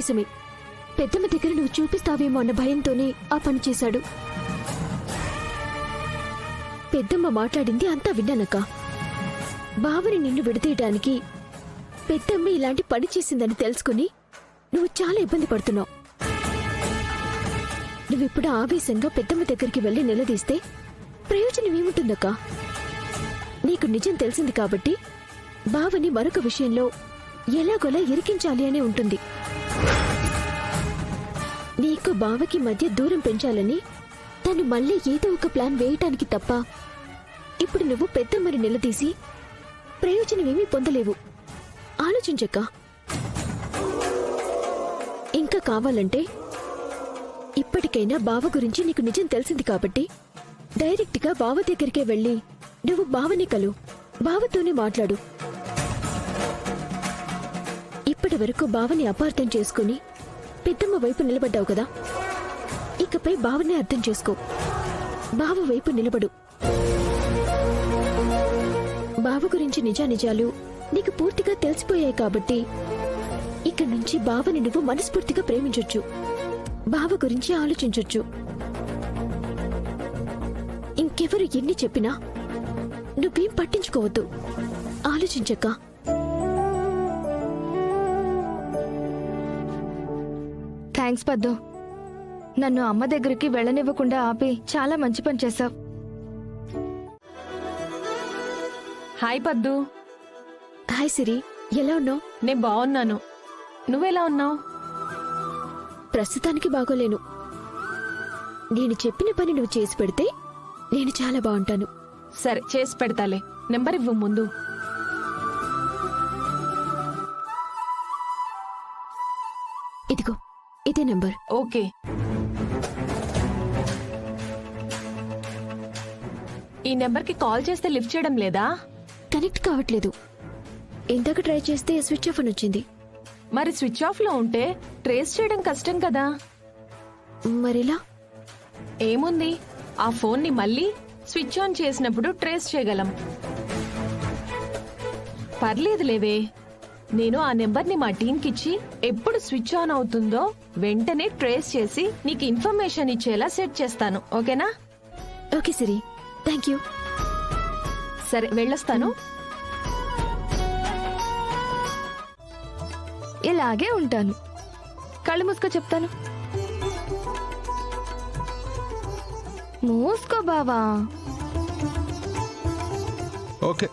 నిజమే. పెద్దమ్మ దగ్గర నువ్వు చూపిస్తావేమో అన్న భయంతోనే ఆ పని చేశాడు. పెద్దమ్మ మాట్లాడింది అంతా విన్నానక్క. బావని నిన్ను విడతీయడానికి పెద్దమ్మ ఇలాంటి పని చేసిందని తెలుసుకుని నువ్వు చాలా ఇబ్బంది పడుతున్నావు. నువ్విప్పుడు ఆవేశంగా పెద్దమ్మ దగ్గరికి వెళ్లి నిలదీస్తే ప్రయోజనం ఏముంటుందక్క? నీకు నిజం తెలిసింది కాబట్టి బావని మరొక విషయంలో ఎలాగోలా ఇరికించాలి అనే ఉంటుంది. నీకు బావకి మధ్య దూరం పెంచాలని తను మళ్ళీ ఏదో ఒక ప్లాన్ వేయటానికి తప్ప ఇప్పుడు నువ్వు పెద్దమ్మని నిలదీసి ప్రయోజనమేమీ పొందలేవు. ఆలోచించక్క. ఇంకా కావాలంటే ఇప్పటికైనా బావ గురించి నీకు నిజం తెలిసింది కాబట్టి డైరెక్ట్గా బావ దగ్గరికే వెళ్ళి నువ్వు బావనే కలు, బావతోనే మాట్లాడు. ఇప్పటి వరకు బావని అపార్థం చేసుకుని పెద్దమ్మ వైపు నిలబడ్డావు కదా, ఇకపై బావనే అర్థం చేసుకో. బావ వైపు నిలబడు. బావ గురించి నిజానిజాలు నీకు పూర్తిగా తెలిసిపోయాయి కాబట్టి ఇక్కడి నుంచి బావని నువ్వు మనస్ఫూర్తిగా ప్రేమించొచ్చు, బావ గురించి ఆలోచించొచ్చు. ఇంకెవరు ఎన్ని చెప్పినా నువ్వేం పట్టించుకోవద్దు. ఆలోచించక్క. థ్యాంక్స్ పద్దు. నన్ను అమ్మ దగ్గరికి వెళ్ళనివ్వకుండా ఆపి చాలా మంచి పని చేశావు. హాయ్ పద్దు. హాయ్ సిరి, ఎలా ఉన్నావు? నేను బాగున్నాను. నువ్వెలా ఉన్నావు? ప్రస్తుతానికి బాగోలేను. నేను చెప్పిన పని నువ్వు చేసి పెడితే నేను చాలా బాగుంటాను. సరే, చేసి పెడతాలే. నెంబర్ ఇవ్వు ముందు. ఇదిగో, ఇదే నెంబర్. ఓకే. ఈ నెంబర్కి కాల్ చేస్తే లిఫ్ట్ చేయడం లేదా? కనెక్ట్ కావట్లేదు. ఇందాక ట్రై చేస్తే స్విచ్ ఆఫ్ అని వచ్చింది. మరి స్విచ్ ఆఫ్ లో ఉంటే ట్రేస్ చేయడం కష్టం కదా. మరిలా? ఏముంది, ఆ ఫోన్ ని మళ్ళీ స్విచ్ ఆన్ చేసినప్పుడు ట్రేస్ చేయగలం. పర్లేదులేవే, నేను ఆ నెంబర్ని మా టీంకిచ్చి ఎప్పుడు స్విచ్ ఆన్ అవుతుందో వెంటనే ట్రేస్ చేసి నీకు ఇన్ఫర్మేషన్ ఇచ్చేలా సెట్ చేస్తాను. ఓకేనా? Okay Siri, thank you. సరే, వెళ్ళొస్తాను. ఇలాగే ఉంటాను. కళ్ళు మూసుకో చెప్తాను. మూసుకో బావా. ఓకే.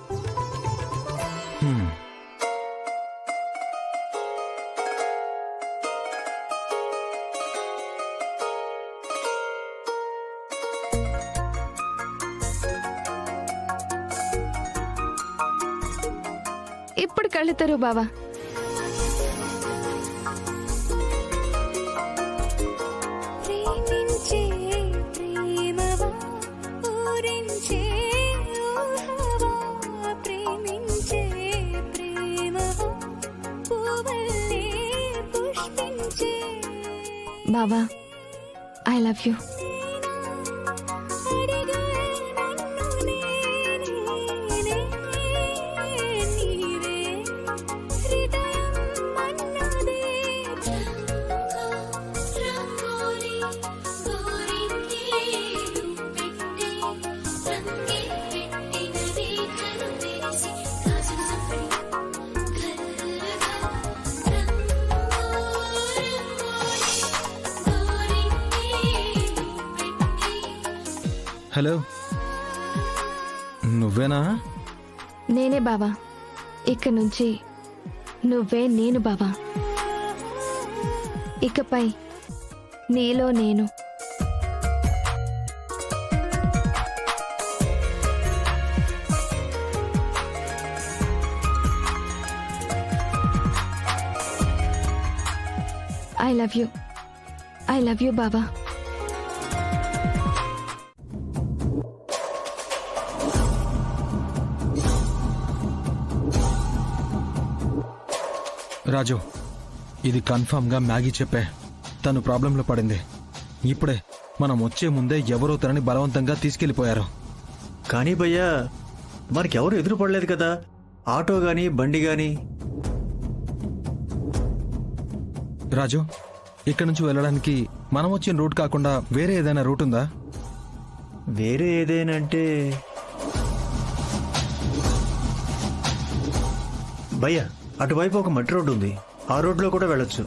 ఇప్పుడు కళ్ళు తెరువు బావా. బావా, ఐ లవ్ యూ. హలో, నువ్వేనా? నేనే బావా. ఇక నుంచి నువ్వే నేను బావా. ఇకపై నీలో నేను. I love you. I love you బావా. రాజు, ఇది కన్ఫర్మ్గా మ్యాగీ చెప్పే. తను ప్రాబ్లంలో పడింది. ఇప్పుడే మనం వచ్చే ముందే ఎవరో తనని బలవంతంగా తీసుకెళ్లిపోయారు. కానీ భయ్యా, మనకెవరు ఎదురు పడలేదు కదా, ఆటో గాని బండి గాని. రాజు, ఇక్కడ నుంచి వెళ్ళడానికి మనం వచ్చిన రూట్ కాకుండా వేరే ఏదైనా రూట్ ఉందా? వేరే ఏదైనా అంటే భయ్యా, అటువైపు ఒక మట్టి రోడ్డు ఉంది, ఆ రోడ్లో కూడా వెళ్ళొచ్చు.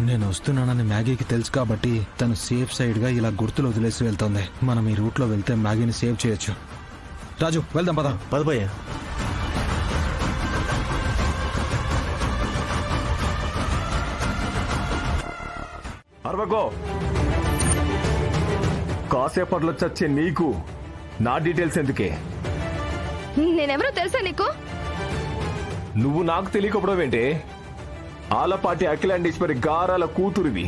నేను వస్తున్నానని మ్యాగీకి తెలుసు కాబట్టి తను సేఫ్ సైడ్గా ఇలా గుర్తులు వదిలేసి వెళ్తోంది. మనం ఈ రూట్లో వెళ్తే మ్యాగీని సేవ్ చేయొచ్చు. రాజు, వెళ్దాం పద. పద భయ్యా. అరవకో, కాసేపట్లో చచ్చే నీకు నా డీటెయిల్స్ ఎందుకే? నేనెవరో తెలుసా నీకు? నువ్వు నాకు తెలియకపోవడమేంటే? ఆలపాటి అఖిలాండేశ్వరి గారాల కూతురివి.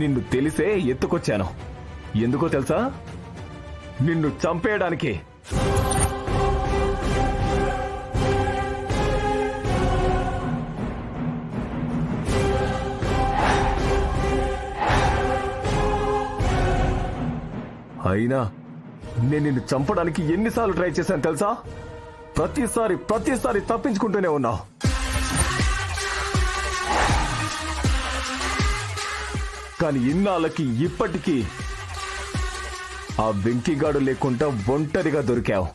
నిన్ను తెలిసే ఎత్తుకొచ్చాను. ఎందుకో తెలుసా? నిన్ను చంపేయడానికి. అయినా నేను నిన్ను చంపడానికి ఎన్నిసార్లు ట్రై చేశాను తెలుసా? ప్రతిసారి తప్పించుకుంటూనే ఉన్నావు. కానీ ఇన్నాళ్ళకి ఇప్పటికీ ఆ వెంకిగాడు లేకుండా ఒంటరిగా దొరికావు.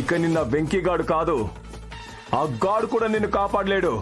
ఇక నిన్న వెంకిగాడు కాదు, ఆ గాడు కూడా నిన్ను కాపాడలేడు.